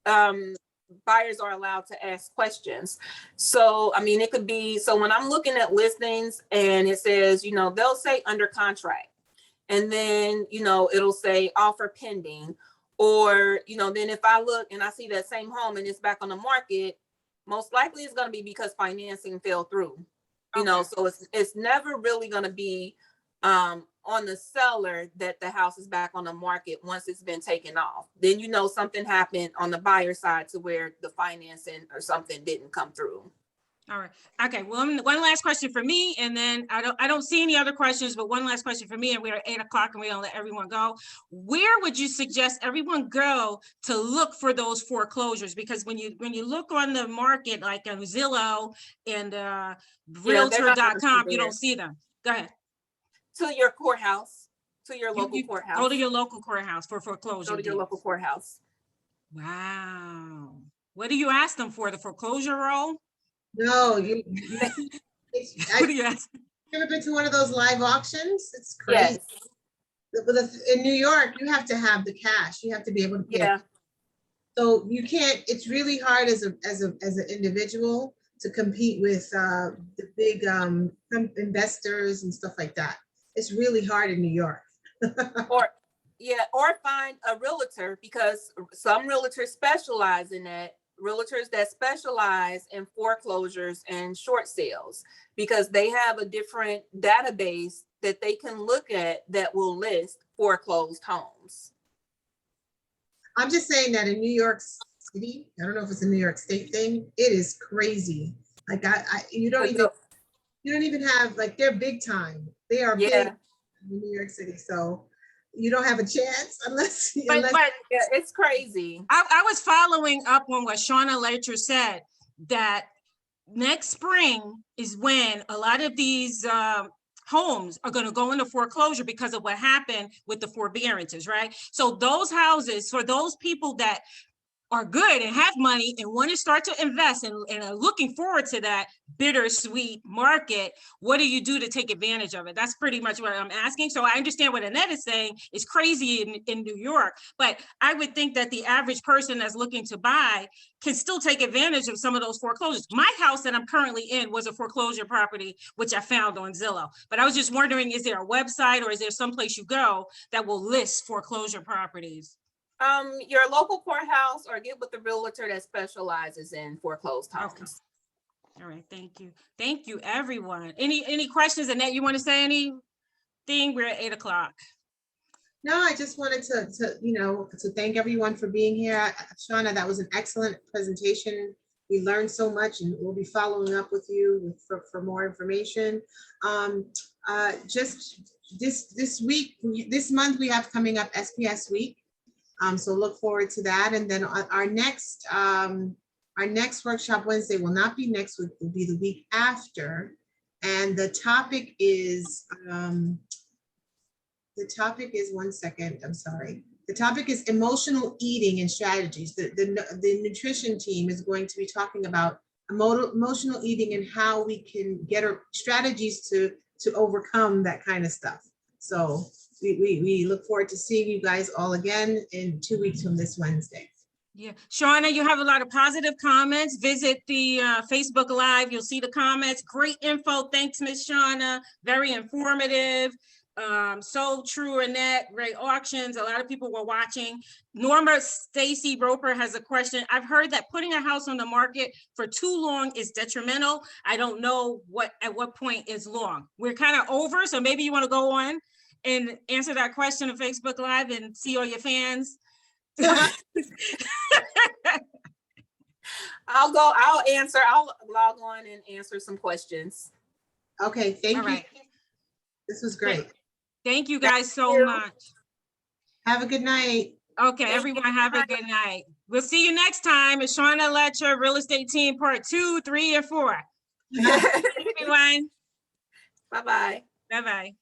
buyers are allowed to ask questions. So, it could be, so when I'm looking at listings and it says, they'll say under contract. And then, it'll say offer pending, or, then if I look and I see that same home and it's back on the market, most likely it's going to be because financing fell through, so it's never really going to be on the seller that the house is back on the market once it's been taken off. Then, something happened on the buyer side to where the financing or something didn't come through. All right. Okay. Well, one last question for me, and then I don't see any other questions, but one last question for me, and we're at 8 o'clock and we don't let everyone go. Where would you suggest everyone go to look for those foreclosures? Because when you look on the market, like on Zillow and Realtor.com, you don't see them. Go ahead. To your courthouse, to your local courthouse. Go to your local courthour for foreclosure. Go to your local courthouse. Wow. What do you ask them for? The foreclosure roll? No, What do you ask? You ever been to one of those live auctions? It's crazy. Yes. In New York, you have to have the cash. You have to be able to pay. Yeah. So you can't. It's really hard as an individual to compete with the big investors and stuff like that. It's really hard in New York. or find a realtor, because some realtors specialize in that. Realtors that specialize in foreclosures and short sales, because they have a different database that they can look at that will list foreclosed homes. I'm just saying that in New York City, I don't know if it's a New York State thing, it is crazy. Like you don't even have, like, they're big time. They are big. in New York City, so you don't have a chance unless. But Yeah, it's crazy. I was following up on what Shauna Ledger said, that next spring is when a lot of these homes are going to go into foreclosure because of what happened with the forbearances, right? So those houses, for those people that are good and have money and want to start to invest and are looking forward to that bittersweet market, what do you do to take advantage of it? That's pretty much what I'm asking. So I understand what Annette is saying is crazy in New York, but I would think that the average person that's looking to buy can still take advantage of some of those foreclosures. My house that I'm currently in was a foreclosure property, which I found on Zillow. But I was just wondering, is there a website or is there someplace you go that will list foreclosure properties? Your local courthouse, or get with the realtor that specializes in foreclosed Okay. homes. All right, thank you. Thank you, everyone. Any questions, Annette, you want to say anything? We're at 8 o'clock. No, I just wanted to thank everyone for being here. Shauna, that was an excellent presentation. We learned so much, and we'll be following up with you for more information. Just this month, we have coming up SPS week. So look forward to that. And then our next workshop Wednesday will not be next week, will be the week after. And the topic is, one second, I'm sorry. The topic is emotional eating and strategies. The nutrition team is going to be talking about emotional eating and how we can get our strategies to overcome that kind of stuff. So we look forward to seeing you guys all again in 2 weeks from this Wednesday. Yeah, Shauna, you have a lot of positive comments. Visit the Facebook Live. You'll see the comments. Great info. Thanks, Miss Shauna. Very informative. So true, Annette. Great auctions. A lot of people were watching. Norma Stacy Roper has a question. I've heard that putting a house on the market for too long is detrimental. I don't know at what point is long. We're kind of over, so maybe you want to go on and answer that question on Facebook Live and see all your fans. I'll log on and answer some questions. Okay, thank All you. right. This was great. Thank you guys so much. Have a good night. Okay, everyone have a good night. We'll see you next time. It's Shauna Letcher, Real Estate Team Part 2, 3, and 4. Everyone. Bye-bye. Bye-bye.